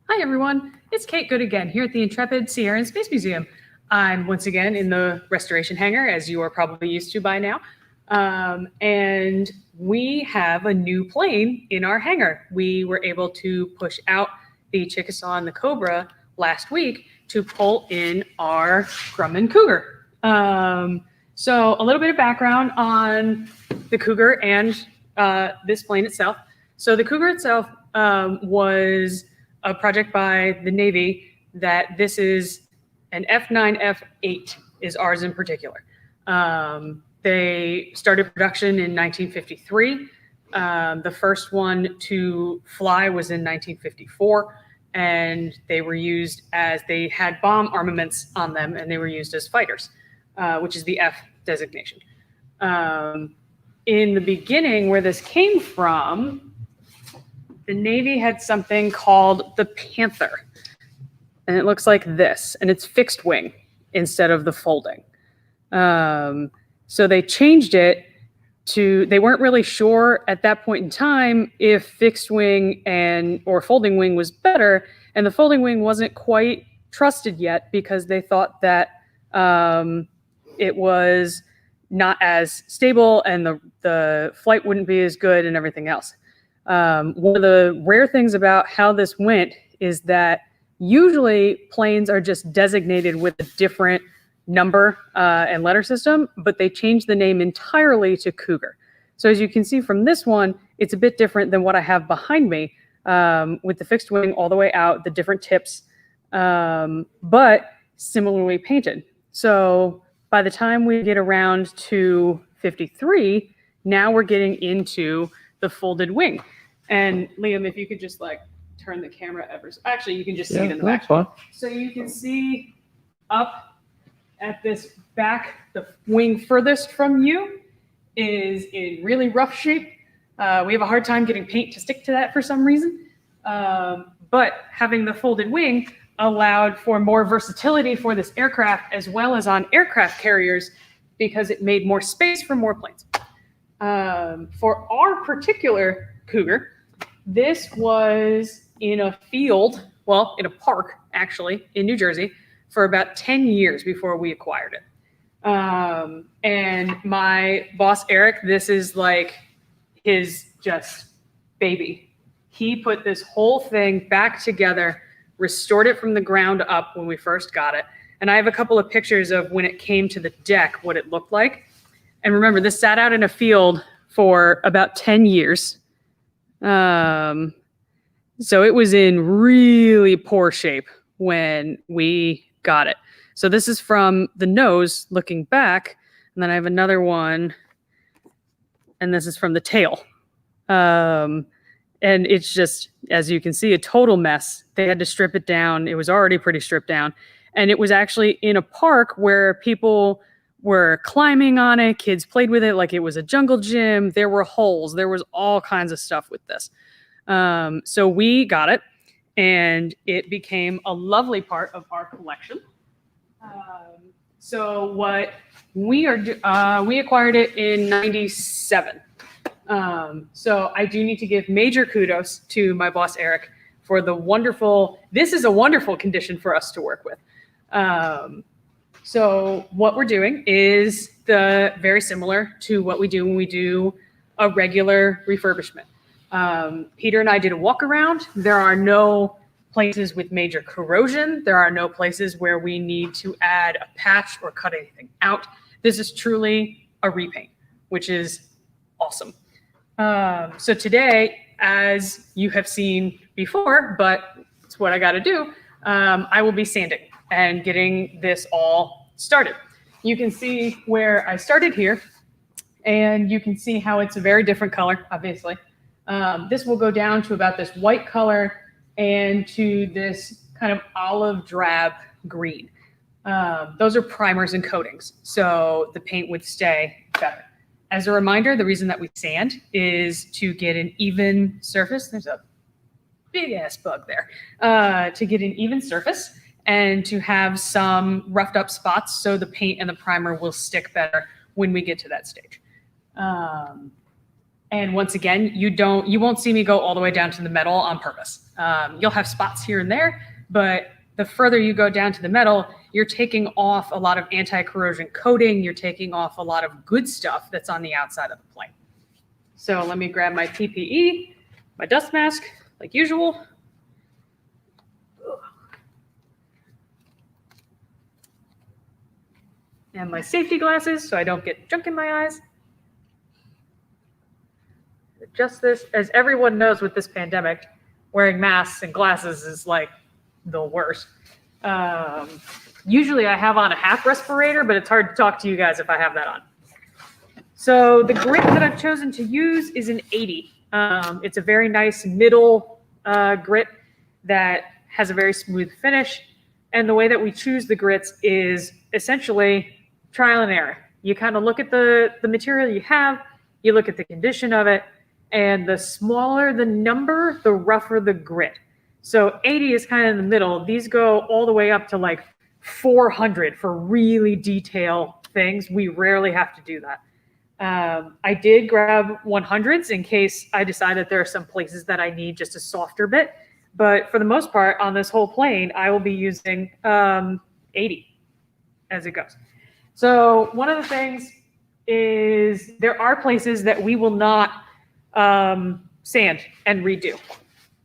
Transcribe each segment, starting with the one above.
Hi everyone, it's Kate Good again here at the Intrepid Sierra and Space Museum. I'm once again in the restoration hangar, as you are probably used to by now. And we have a new plane in our hangar. We were able to push out the Chickasaw and the Cobra last week to pull in our Grumman Cougar. So a little bit of background on the Cougar and this plane itself. So the Cougar itself was a project by the Navy that this is an F9F8 is ours in particular. They started production in 1953. The first one to fly was in 1954, and they were used as, they had bomb armaments on them, and they were used as fighters, which is the F designation. In the beginning, where this came from, the Navy had something called the Panther, and it looks like this, and it's fixed wing instead of the folding. So they changed it to, they weren't really sure at that point in time if fixed wing or folding wing was better, and the folding wing wasn't quite trusted yet because they thought that it was not as stable and the flight wouldn't be as good and everything else. One of the rare things about how this went is that usually planes are just designated with a different number and letter system, but they changed the name entirely to Cougar. So as you can see from this one, it's a bit different than what I have behind me with the fixed wing all the way out, the different tips, but similarly painted. So by the time we get around to 53, now we're getting into the folded wing. And Liam, if you could just like turn the camera ever so, actually you can just see it in the back. Fine. So you can see up at this back, the wing furthest from you is in really rough shape. We have a hard time getting paint to stick to that for some reason. But having the folded wing allowed for more versatility for this aircraft as well as on aircraft carriers because it made more space for more planes. For our particular Cougar, this was in a field, well, in a park actually in New Jersey for about 10 years before we acquired it. And my boss, Eric, this is like his just baby. He put this whole thing back together, restored it from the ground up when we first got it. And I have a couple of pictures of when it came to the deck, what it looked like. And remember, this sat out in a field for about 10 years. So it was in really poor shape when we got it. So this is from the nose looking back. And then I have another one. And this is from the tail. And it's just, as you can see, a total mess. They had to strip it down. It was already pretty stripped down. And it was actually in a park where people were climbing on it. Kids played with it like it was a jungle gym. There were holes. There was all kinds of stuff with this. So we got it, and it became a lovely part of our collection. So what we acquired it in '97. So I do need to give major kudos to my boss, Eric, for the wonderful, this is a wonderful condition for us to work with. So what we're doing is very similar to what we do when we do a regular refurbishment. Peter and I did a walk around. There are no places with major corrosion. There are no places where we need to add a patch or cut anything out. This is truly a repaint, which is awesome. So today, as you have seen before, but it's what I got to do, I will be sanding and getting this all started. You can see where I started here, and you can see how it's a very different color, obviously. This will go down to about this white color and to this kind of olive drab green. Those are primers and coatings, so the paint would stay better. As a reminder, the reason that we sand is to get an even surface. There's a big ass bug there. To get an even surface and to have some roughed up spots so the paint and the primer will stick better when we get to that stage. And once again, you won't see me go all the way down to the metal on purpose. You'll have spots here and there, but the further you go down to the metal, you're taking off a lot of anti-corrosion coating. You're taking off a lot of good stuff that's on the outside of the plane. So let me grab my PPE, my dust mask, like usual. And my safety glasses so I don't get junk in my eyes. Adjust this. As everyone knows with this pandemic, wearing masks and glasses is like the worst. Usually I have on a half respirator, but it's hard to talk to you guys if I have that on. So the grit that I've chosen to use is an 80. It's a very nice middle grit that has a very smooth finish. And the way that we choose the grits is essentially trial and error. You kind of look at the material you have, you look at the condition of it, and the smaller the number, the rougher the grit. So 80 is kind of in the middle. These go all the way up to like 400 for really detailed things. We rarely have to do that. I did grab 100s in case I decide that there are some places that I need just a softer bit. But for the most part, on this whole plane, I will be using 80 as it goes. So one of the things is there are places that we will not sand and redo.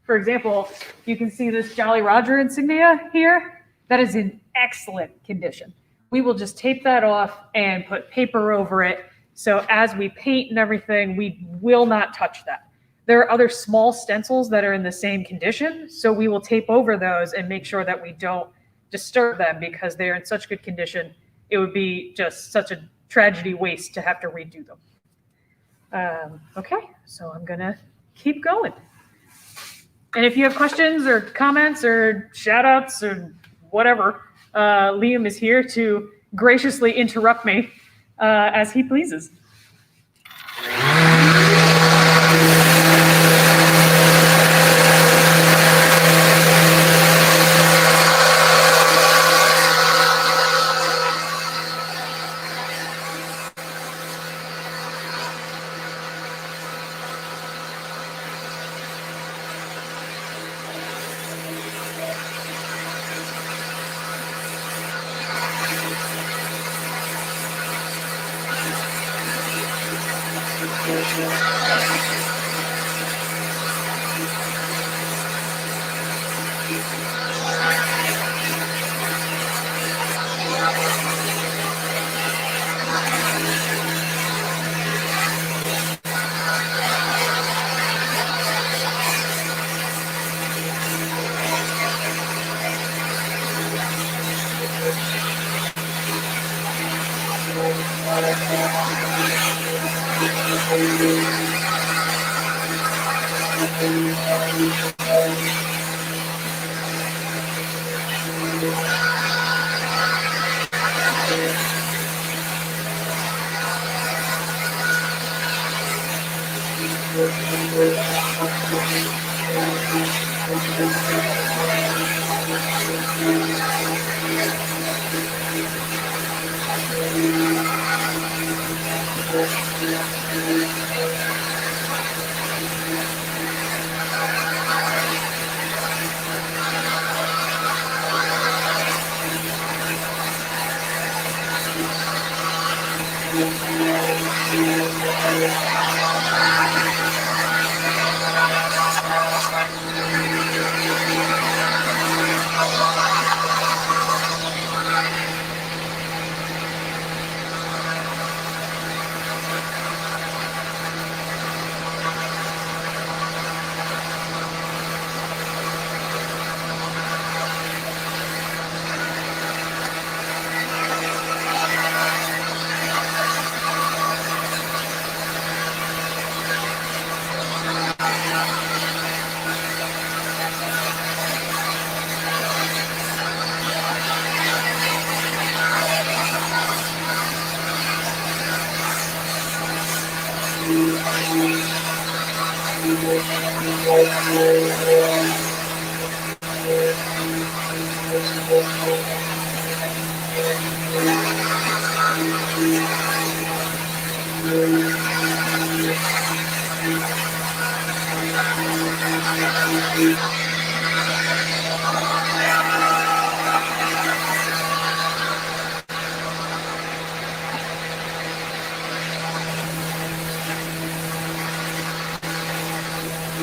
For example, you can see this Jolly Roger insignia here. That is in excellent condition. We will just tape that off and put paper over it. So as we paint and everything, we will not touch that. There are other small stencils that are in the same condition. So we will tape over those and make sure that we don't disturb them because they're in such good condition. It would be just such a tragedy waste to have to redo them. Okay, so I'm gonna keep going. And if you have questions or comments or shout outs or whatever, Liam is here to graciously interrupt me as he pleases.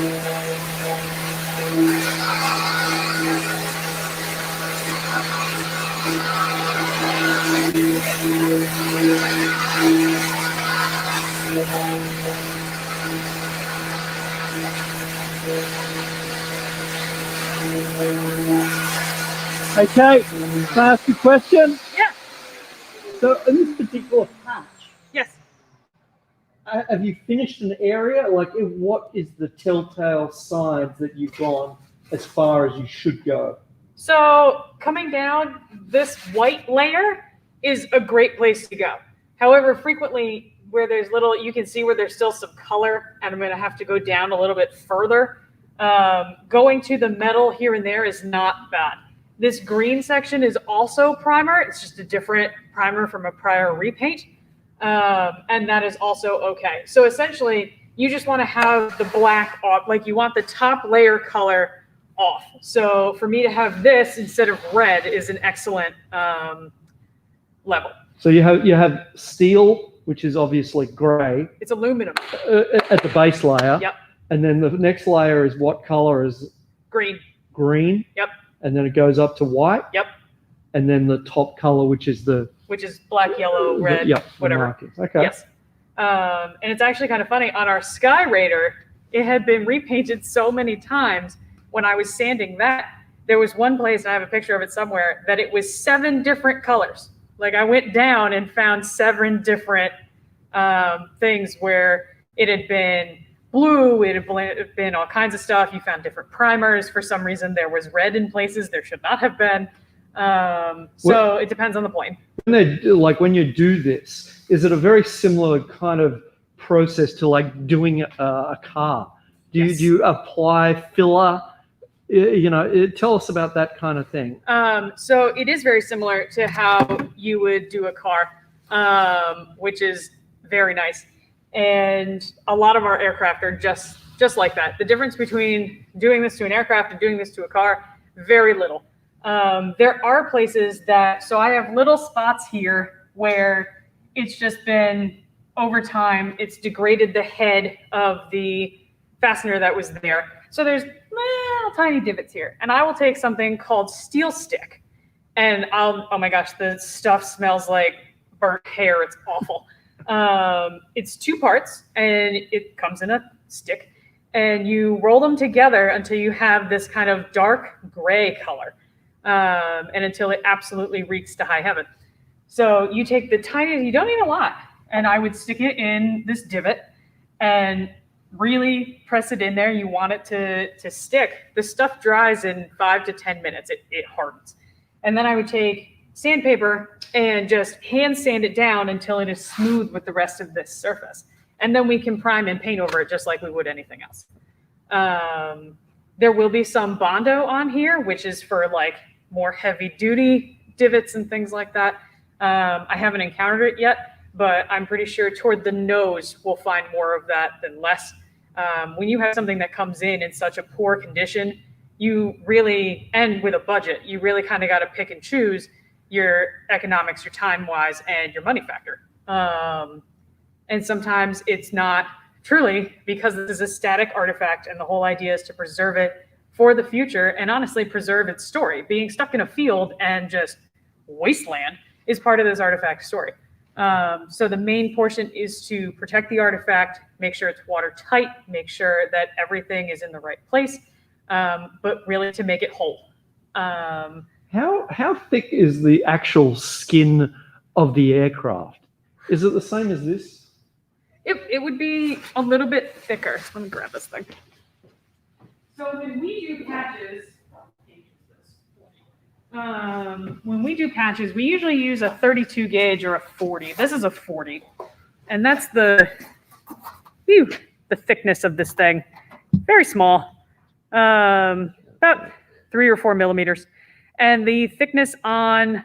Okay, can I ask you a question? Yeah. So in this particular patch, Yes. have you finished an area? Like, what is the telltale signs that you've gone as far as you should go? So coming down, this white layer is a great place to go. However, frequently where there's little, you can see where there's still some color, and I'm going to have to go down a little bit further. Going to the metal here and there is not bad. This green section is also primer. It's just a different primer from a prior repaint. And that is also okay. So essentially, you just want to have the black off, like you want the top layer color off. So for me to have this instead of red is an excellent level. So you have steel, which is obviously grey. It's aluminum. At the base layer. Yep. And then the next layer is what color? Is green. Green. Yep. And then it goes up to white. Yep. And then the top color, which is black, yellow, red, whatever. Okay. Yes. And it's actually kind of funny. On our Sky Raider, it had been repainted so many times. When I was sanding that, there was one place, and I have a picture of it somewhere, that it was 7 different colors. Like I went down and found 7 different things where it had been blue, it had been all kinds of stuff. You found different primers. For some reason, there was red in places there should not have been. So it depends on the plane. When you do this, is it a very similar kind of process to like doing a car? Do you apply filler? Tell us about that kind of thing. So it is very similar to how you would do a car, which is very nice. And a lot of our aircraft are just like that. The difference between doing this to an aircraft and doing this to a car, very little. There are places so I have little spots here where it's just been, over time, it's degraded the head of the fastener that was there. So there's little tiny divots here. And I will take something called steel stick. And oh my gosh, the stuff smells like burnt hair. It's awful. It's 2 parts, and it comes in a stick. And you roll them together until you have this kind of dark gray color. And until it absolutely reeks to high heaven. So you take the tiny, you don't need a lot. And I would stick it in this divot and really press it in there. You want it to stick. The stuff dries in 5 to 10 minutes. It hardens. And then I would take sandpaper and just hand sand it down until it is smooth with the rest of this surface. And then we can prime and paint over it just like we would anything else. There will be some Bondo on here, which is for like more heavy duty divots and things like that. I haven't encountered it yet, but I'm pretty sure toward the nose we'll find more of that than less. When you have something that comes in such a poor condition, you really, and with a budget, you really kind of got to pick and choose your economics, your time wise, and your money factor. And sometimes it's not truly, because this is a static artifact and the whole idea is to preserve it for the future and honestly preserve its story. Being stuck in a field and just wasteland is part of this artifact story. So the main portion is to protect the artifact, make sure it's watertight, make sure that everything is in the right place, but really to make it whole. How thick is the actual skin of the aircraft? Is it the same as this? It would be a little bit thicker. Let me grab this thing. So when we do patches, we usually use a 32 gauge or a 40. This is a 40. And that's the thickness of this thing. Very small, about 3 or 4 millimeters. And the thickness on,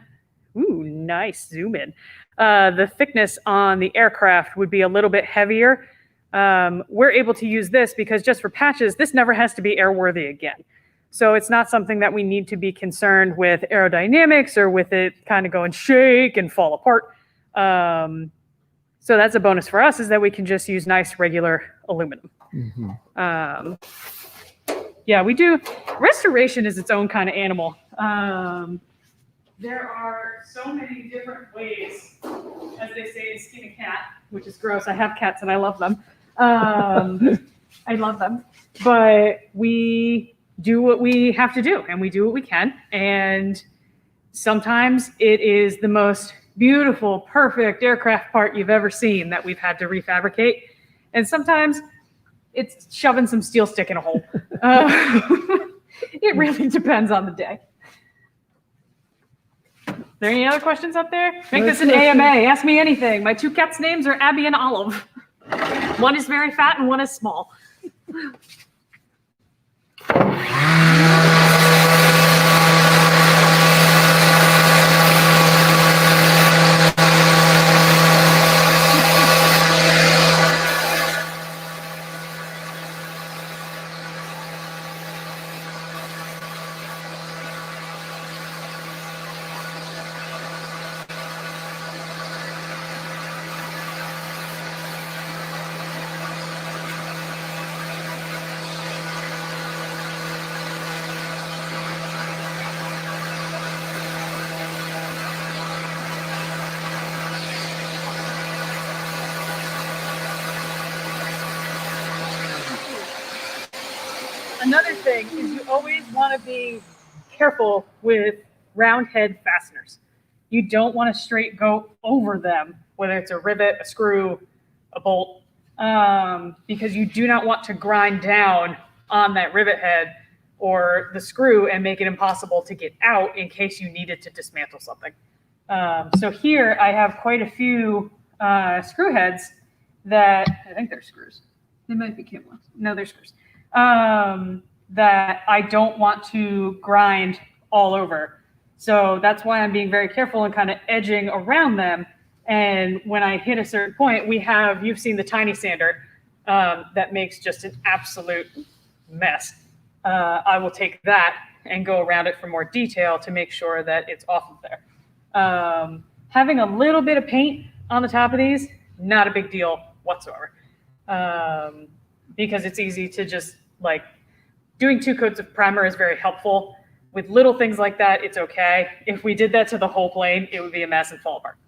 nice zoom in. The thickness on the aircraft would be a little bit heavier. We're able to use this because just for patches, this never has to be airworthy again. So it's not something that we need to be concerned with aerodynamics or with it kind of go and shake and fall apart. So that's a bonus for us, is that we can just use nice regular aluminum. Yeah, we do. Restoration is its own kind of animal. There are so many different ways, as they say, to skin a cat, which is gross. I have cats and I love them. I love them. But we do what we have to do, and we do what we can. And sometimes it is the most beautiful, perfect aircraft part you've ever seen that we've had to refabricate. And sometimes it's shoving some steel stick in a hole. It really depends on the day. Are there any other questions up there? Make this an AMA. Ask me anything. My two cats' names are Abby and Olive. One is very fat and one is small. Another thing is you always want to be careful with round head fasteners. You don't want to straight go over them, whether it's a rivet, a screw, a bolt, because you do not want to grind down on that rivet head or the screw and make it impossible to get out in case you needed to dismantle something. So here I have quite a few screw heads that, I think they're screws. They might be Kimlins. No, they're screws. That I don't want to grind all over. So that's why I'm being very careful and kind of edging around them. And when I hit a certain point, you've seen the tiny sander that makes just an absolute mess. I will take that and go around it for more detail to make sure that it's off of there. Having a little bit of paint on the top of these, not a big deal whatsoever. Because it's easy to just doing 2 coats of primer is very helpful. With little things like that, it's okay. If we did that to the whole plane, it would be a mess and fall apart.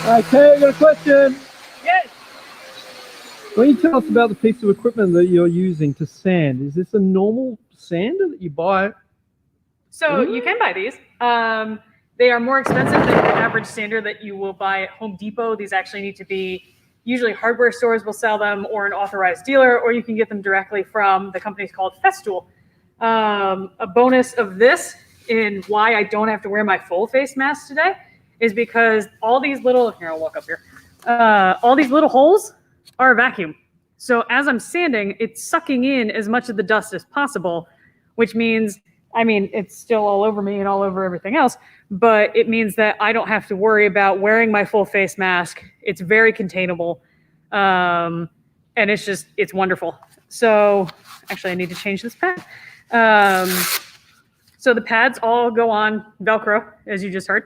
Okay, I got a question. Yes. Can you tell us about the piece of equipment that you're using to sand? Is this a normal sander that you buy? So you can buy these. They are more expensive than the average sander that you will buy at Home Depot. These actually need to be, usually hardware stores will sell them or an authorized dealer, or you can get them directly from the company called Festool. A bonus of this in why I don't have to wear my full face mask today is because all these little, here, I'll walk up here. All these little holes are a vacuum. So as I'm sanding, it's sucking in as much of the dust as possible, which means, I mean, it's still all over me and all over everything else, but it means that I don't have to worry about wearing my full face mask. It's very containable. And it's wonderful. So actually I need to change this pad. So the pads all go on Velcro, as you just heard.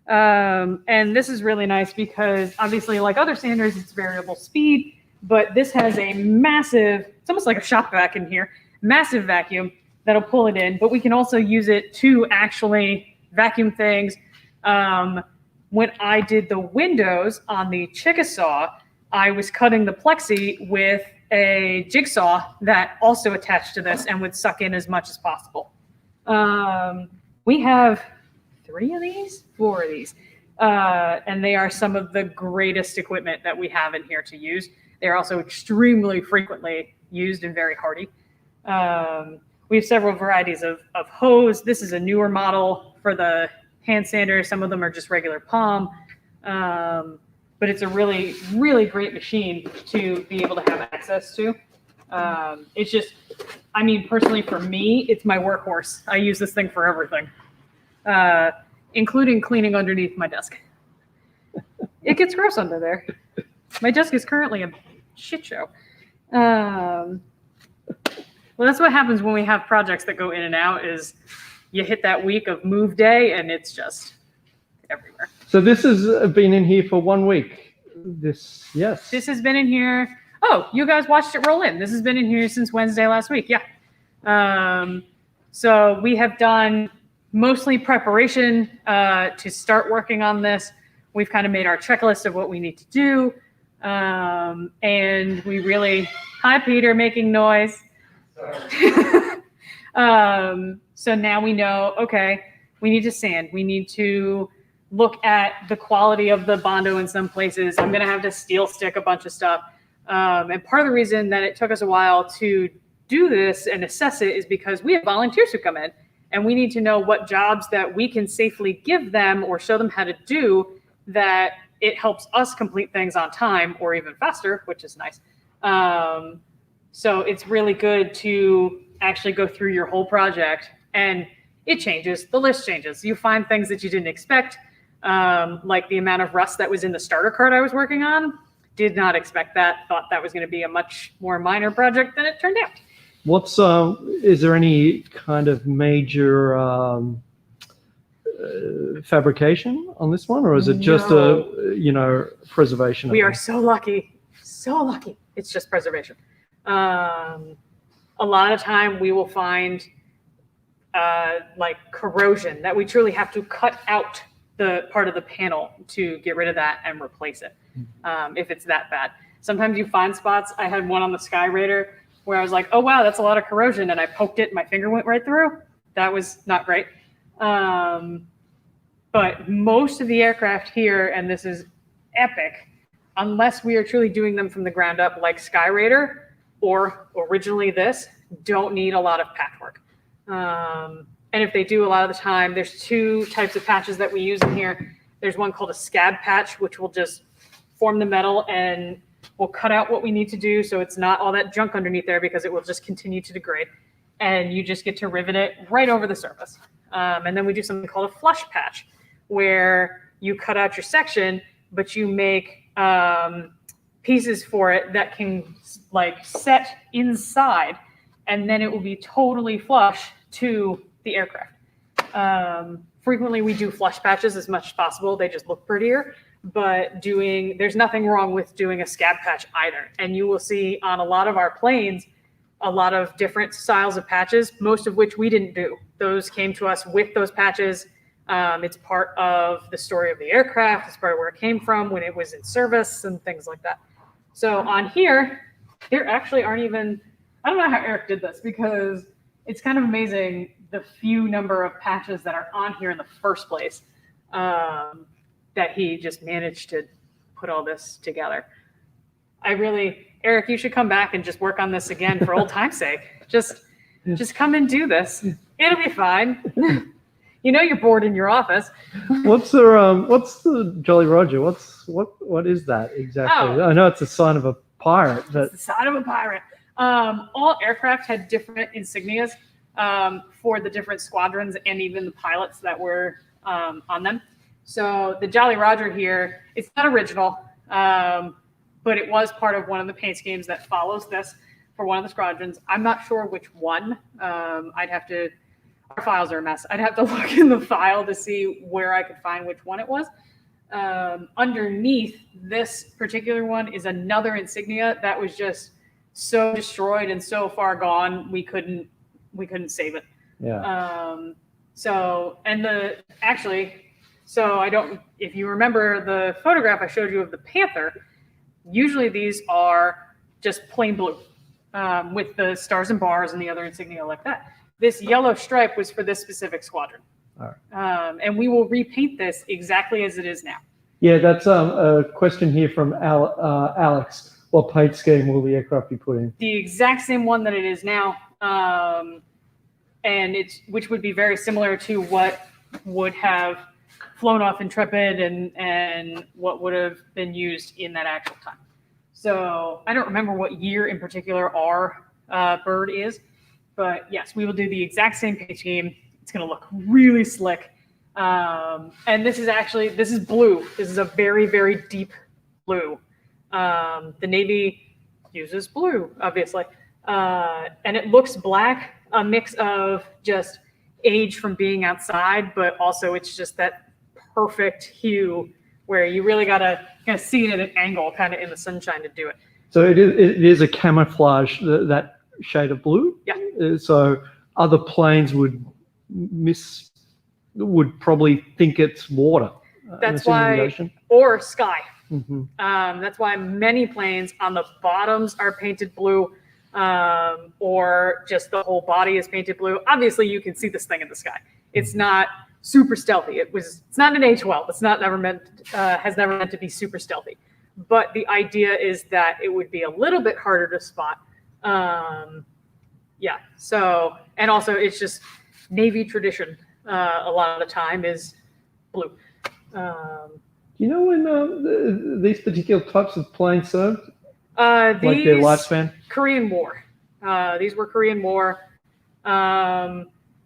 And this is really nice because obviously like other sanders, it's variable speed, but this has a massive, it's almost like a shop vac in here, massive vacuum that'll pull it in, but we can also use it to actually vacuum things. When I did the windows on the Chickasaw, I was cutting the plexi with a jigsaw that also attached to this and would suck in as much as possible. We have 4 of these, and they are some of the greatest equipment that we have in here to use. They're also extremely frequently used and very hardy. We have several varieties of hose. This is a newer model for the hand sander. Some of them are just regular palm, but it's a really, really great machine to be able to have access to. It's just, I mean, personally for me, it's my workhorse. I use this thing for everything, including cleaning underneath my desk. It gets gross under there. My desk is currently a shit show. Well, that's what happens when we have projects that go in and out is you hit that week of move day and it's just everywhere. So this has been in here for 1 week. Yes. This has been in here. Oh, you guys watched it roll in. This has been in here since Wednesday last week. Yeah. So we have done mostly preparation to start working on this. We've kind of made our checklist of what we need to do. And we really, hi, Peter, making noise. So now we know, okay, we need to sand. We need to look at the quality of the Bondo in some places. I'm going to have to steel stick a bunch of stuff. And part of the reason that it took us a while to do this and assess it is because we have volunteers who come in and we need to know what jobs that we can safely give them or show them how to do that it helps us complete things on time or even faster, which is nice. So it's really good to actually go through your whole project and it changes, the list changes. You find things that you didn't expect, like the amount of rust that was in the starter cart I was working on. Did not expect that, thought that was going to be a much more minor project than it turned out. Is there any kind of major fabrication on this one, or is it just preservation? We are so lucky. It's just preservation. A lot of time we will find like corrosion that we truly have to cut out the part of the panel to get rid of that and replace it. If it's that bad. Sometimes you find spots. I had one on the Sky Raider where I was like, oh wow, that's a lot of corrosion, and I poked it and my finger went right through. That was not great. But most of the aircraft here, and this is epic, unless we are truly doing them from the ground up like Sky Raider or originally this, don't need a lot of patchwork. And if they do, a lot of the time, there's 2 types of patches that we use in here. There's one called a scab patch, which will just form the metal and we'll cut out what we need to do so it's not all that junk underneath there because it will just continue to degrade. And you just get to rivet it right over the surface. And then we do something called a flush patch where you cut out your section, but you make pieces for it that can like set inside and then it will be totally flush to the aircraft. Frequently we do flush patches as much as possible. They just look prettier, but there's nothing wrong with doing a scab patch either. And you will see on a lot of our planes, a lot of different styles of patches, most of which we didn't do. Those came to us with those patches. It's part of the story of the aircraft. It's part of where it came from when it was in service and things like that. So on here, there actually aren't even, I don't know how Eric did this because it's kind of amazing the few number of patches that are on here in the first place that he just managed to put all this together. Eric, you should come back and just work on this again for old time's sake. Just come and do this. It'll be fine. You know you're bored in your office. What's the Jolly Roger? What is that exactly? Oh. I know it's a sign of a pirate. But It's the sign of a pirate. All aircraft had different insignias for the different squadrons and even the pilots that were on them. So the Jolly Roger here, it's not original, but it was part of one of the paint schemes that follows this for one of the squadrons. I'm not sure which one. Our files are a mess. I'd have to look in the file to see where I could find which one it was. Underneath this particular one is another insignia that was just so destroyed and so far gone we couldn't save it. yeah. If you remember the photograph I showed you of the Panther, usually these are just plain blue with the stars and bars and the other insignia like that. This yellow stripe was for this specific squadron. All right. And we will repaint this exactly as it is now. Yeah, that's a question here from Alex. What paint scheme will the aircraft be put in? The exact same one that it is now, which would be very similar to what would have flown off Intrepid and what would have been used in that actual time. So I don't remember what year in particular our bird is, but yes, we will do the exact same paint scheme. It's going to look really slick. And this is blue. This is a very, very deep blue. The Navy uses blue, obviously. And it looks black, a mix of just age from being outside, but also it's just that perfect hue where you really got to kind of see it at an angle kind of in the sunshine to do it. So it is a camouflage, that shade of blue? Yeah. So other planes would probably think it's water. That's why, or sky. Mm-hmm. That's why many planes on the bottoms are painted blue, or just the whole body is painted blue. Obviously, you can see this thing in the sky. It's not super stealthy. It's not an A-12. It's not has never meant to be super stealthy. But the idea is that it would be a little bit harder to spot. Yeah. So, and also it's just Navy tradition. A lot of the time is blue. Do you know when these particular types of planes served? Like their lifespan? Korean War. These were Korean War.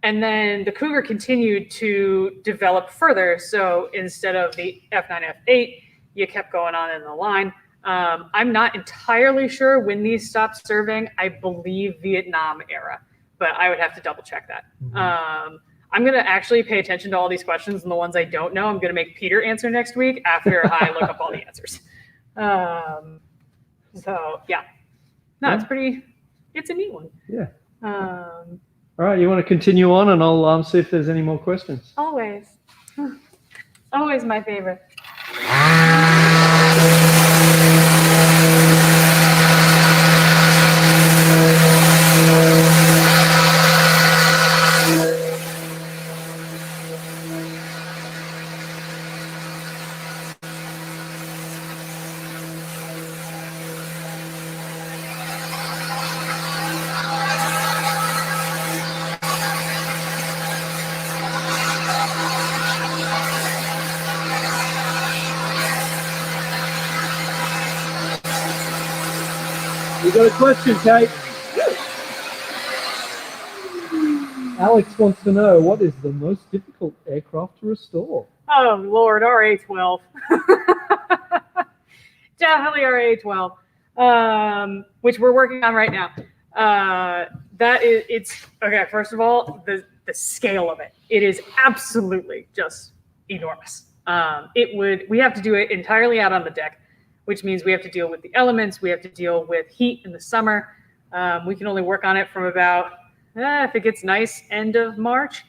And then the Cougar continued to develop further. So instead of the F9, F8, you kept going on in the line. I'm not entirely sure when these stopped serving. I believe Vietnam era, but I would have to double check that. Mm-hmm. I'm going to actually pay attention to all these questions, and the ones I don't know, I'm going to make Peter answer next week after I look up all the answers. So yeah, no, it's a neat one. Yeah. All right, you want to continue on, and I'll see if there's any more questions. Always. Always my favorite. You got a question, Kate? Alex wants to know, what is the most difficult aircraft to restore? Oh, Lord, our A-12. Definitely our A-12, which we're working on right now. Okay, first of all, the scale of it. It is absolutely just enormous. We have to do it entirely out on the deck, which means we have to deal with the elements. We have to deal with heat in the summer. We can only work on it from about, if it gets nice, end of March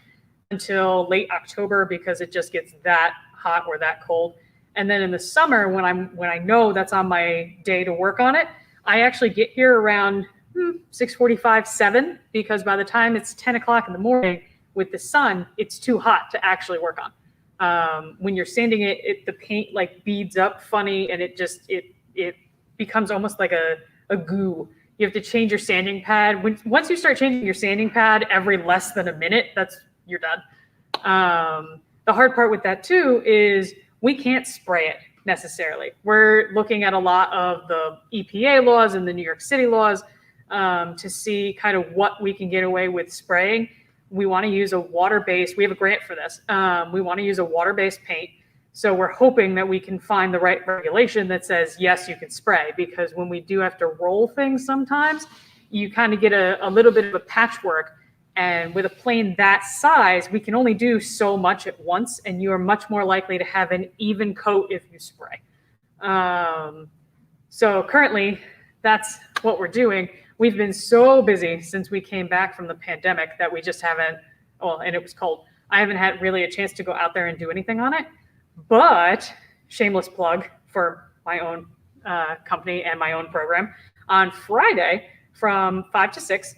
until late October, because it just gets that hot or that cold. And then in the summer, when I know that's on my day to work on it, I actually get here around 6:45, 7, because by the time it's 10 o'clock in the morning with the sun, it's too hot to actually work on. When you're sanding it, the paint like beads up funny, and it becomes almost like a goo. You have to change your sanding pad. Once you start changing your sanding pad every less than a minute, you're done. The hard part with that too is we can't spray it. necessarily. We're looking at a lot of the EPA laws and the New York City laws to see kind of what we can get away with spraying. We want to use a water-based, we have a grant for this. We want to use a water-based paint. So we're hoping that we can find the right regulation that says, yes, you can spray, because when we do have to roll things sometimes, you kind of get a little bit of a patchwork. And with a plane that size, we can only do so much at once, and you are much more likely to have an even coat if you spray. So currently, that's what we're doing. We've been so busy since we came back from the pandemic that we just haven't, well, and it was cold. I haven't had really a chance to go out there and do anything on it. But shameless plug for my own company and my own program. On Friday from 5 to 6,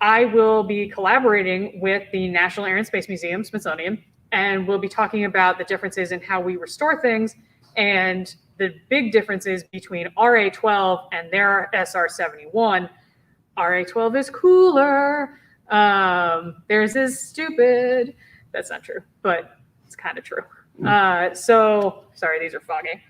I will be collaborating with the National Air and Space Museum, Smithsonian, and we'll be talking about the differences in how we restore things and the big differences between RA-12 and their SR-71. RA-12 is cooler. Theirs is stupid. That's not true, but it's kind of true. So, sorry, these are foggy.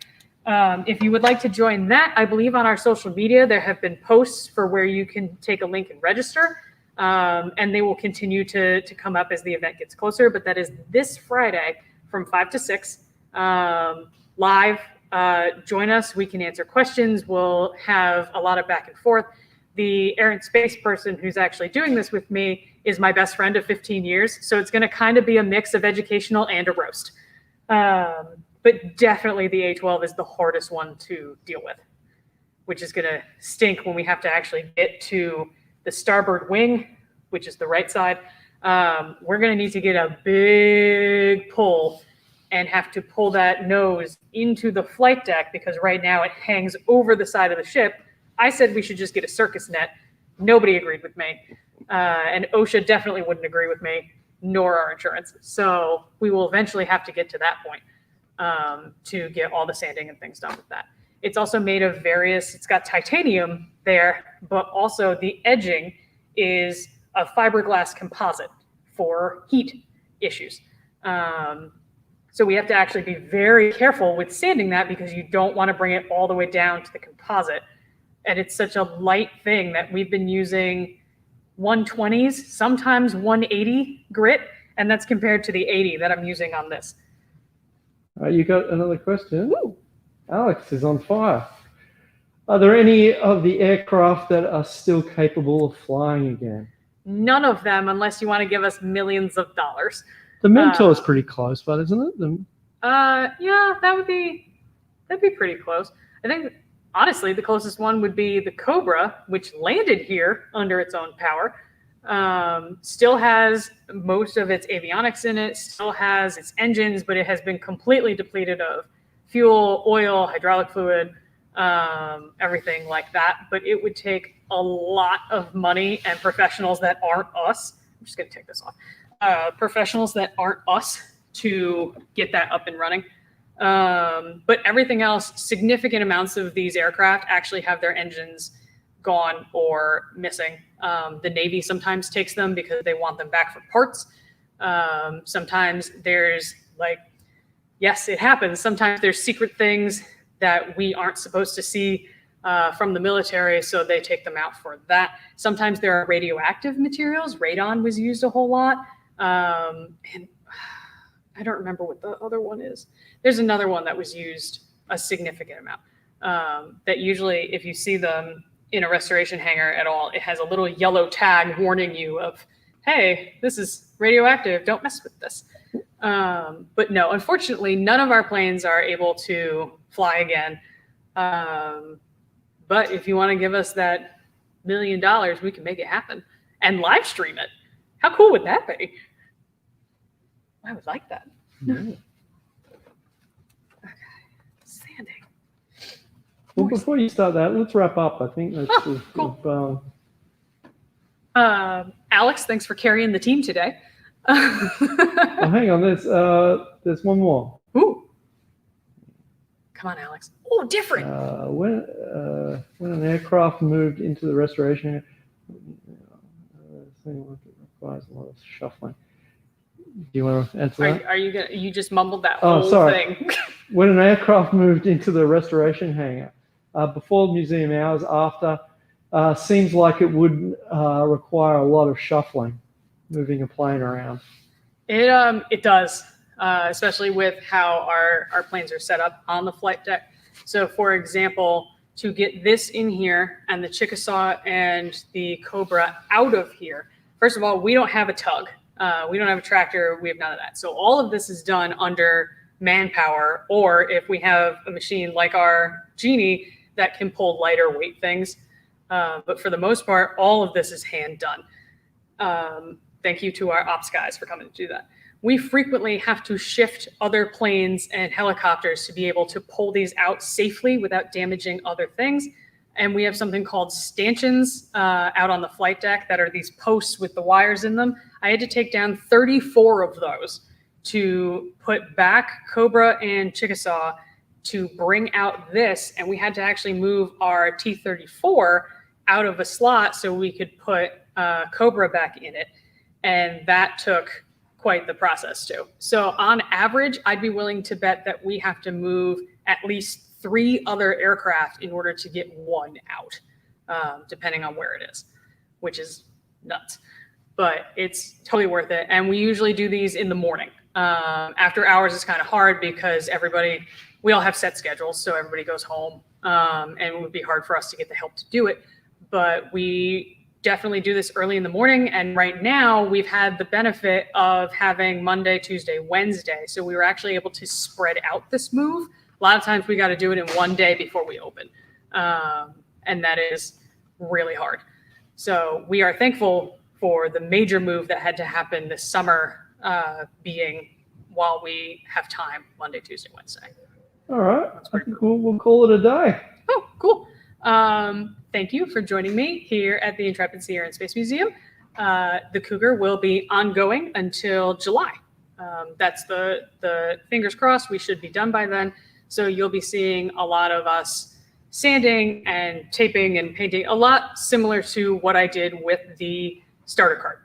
If you would like to join that, I believe on our social media, there have been posts for where you can take a link and register. And they will continue to come up as the event gets closer, but that is this Friday from 5 to 6, live. Join us. We can answer questions. We'll have a lot of back and forth. The air and space person who's actually doing this with me is my best friend of 15 years. So it's going to kind of be a mix of educational and a roast. But definitely the A-12 is the hardest one to deal with, which is going to stink when we have to actually get to the starboard wing, which is the right side. We're going to need to get a big pull and have to pull that nose into the flight deck because right now it hangs over the side of the ship. I said we should just get a circus net. Nobody agreed with me. And OSHA definitely wouldn't agree with me, nor our insurance. So we will eventually have to get to that point to get all the sanding and things done with that. It's also made of various, it's got titanium there, but also the edging is a fiberglass composite for heat issues. So we have to actually be very careful with sanding that because you don't want to bring it all the way down to the composite. And it's such a light thing that we've been using 120s, sometimes 180 grit, and that's compared to the 80 that I'm using on this. You got another question? Woo. Alex is on fire. Are there any of the aircraft that are still capable of flying again? None of them, unless you want to give us millions of dollars. The Mentor is pretty close, but isn't it? Yeah, that'd be pretty close. I think honestly the closest one would be the Cobra, which landed here under its own power. Still has most of its avionics in it, still has its engines, but it has been completely depleted of fuel, oil, hydraulic fluid, everything like that. But it would take a lot of money and professionals that aren't us. I'm just going to take this off. Professionals that aren't us to get that up and running. But everything else, significant amounts of these aircraft actually have their engines gone or missing. The Navy sometimes takes them because they want them back for parts. Sometimes there's yes, it happens. Sometimes there's secret things that we aren't supposed to see from the military, so they take them out for that. Sometimes there are radioactive materials. Radon was used a whole lot. And I don't remember what the other one is. There's another one that was used a significant amount. That usually, if you see them in a restoration hangar at all, it has a little yellow tag warning you of, hey, this is radioactive, don't mess with this. But no, unfortunately, none of our planes are able to fly again. But if you want to give us that $1 million, we can make it happen and live stream it. How cool would that be? I would like that. Yeah. Okay, sanding. Well, before you start that, let's wrap up. I think that's cool. Alex, thanks for carrying the team today. Oh, hang on, there's one more. Ooh. Come on, Alex. Oh, different. When an aircraft moved into the restoration, requires a lot of shuffling. Do you want to answer that? Are you gonna? You just mumbled that whole thing. when an aircraft moved into the restoration hangar, before museum hours, after, seems like it would require a lot of shuffling, moving a plane around. It does, especially with how our planes are set up on the flight deck. So, for example, to get this in here and the Chickasaw and the Cobra out of here, first of all, we don't have a tug. We don't have a tractor. We have none of that. So all of this is done under manpower, or if we have a machine like our Genie that can pull lighter weight things. But for the most part, all of this is hand done. Thank you to our ops guys for coming to do that. We frequently have to shift other planes and helicopters to be able to pull these out safely without damaging other things. And we have something called stanchions out on the flight deck that are these posts with the wires in them. I had to take down 34 of those to put back Cobra and Chickasaw to bring out this. And we had to actually move our T-34 out of a slot so we could put Cobra back in it. And that took quite the process too. So on average, I'd be willing to bet that we have to move at least 3 other aircraft in order to get one out, depending on where it is, which is nuts. But it's totally worth it. And we usually do these in the morning. After hours is kind of hard because we all have set schedules, so everybody goes home, and it would be hard for us to get the help to do it. But we definitely do this early in the morning. And right now we've had the benefit of having Monday, Tuesday, Wednesday. So we were actually able to spread out this move. A lot of times we got to do it in one day before we open. And that is really hard. So we are thankful for the major move that had to happen this summer, being while we have time, Monday, Tuesday, Wednesday. All right. I think we'll call it a day. Oh, cool. Thank you for joining me here at the Intrepid Sea Air and Space Museum. The Cougar will be ongoing until July. That's the fingers crossed. We should be done by then. So you'll be seeing a lot of us sanding and taping and painting, a lot similar to what I did with the starter cart.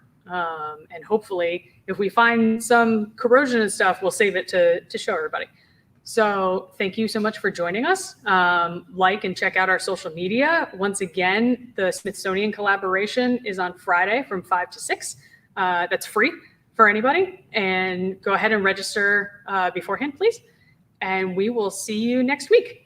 And hopefully, if we find some corrosion and stuff, we'll save it to show everybody. So thank you so much for joining us. Like and check out our social media. Once again, the Smithsonian collaboration is on Friday from 5 to 6. That's free for anybody. And go ahead and register beforehand, please. And we will see you next week.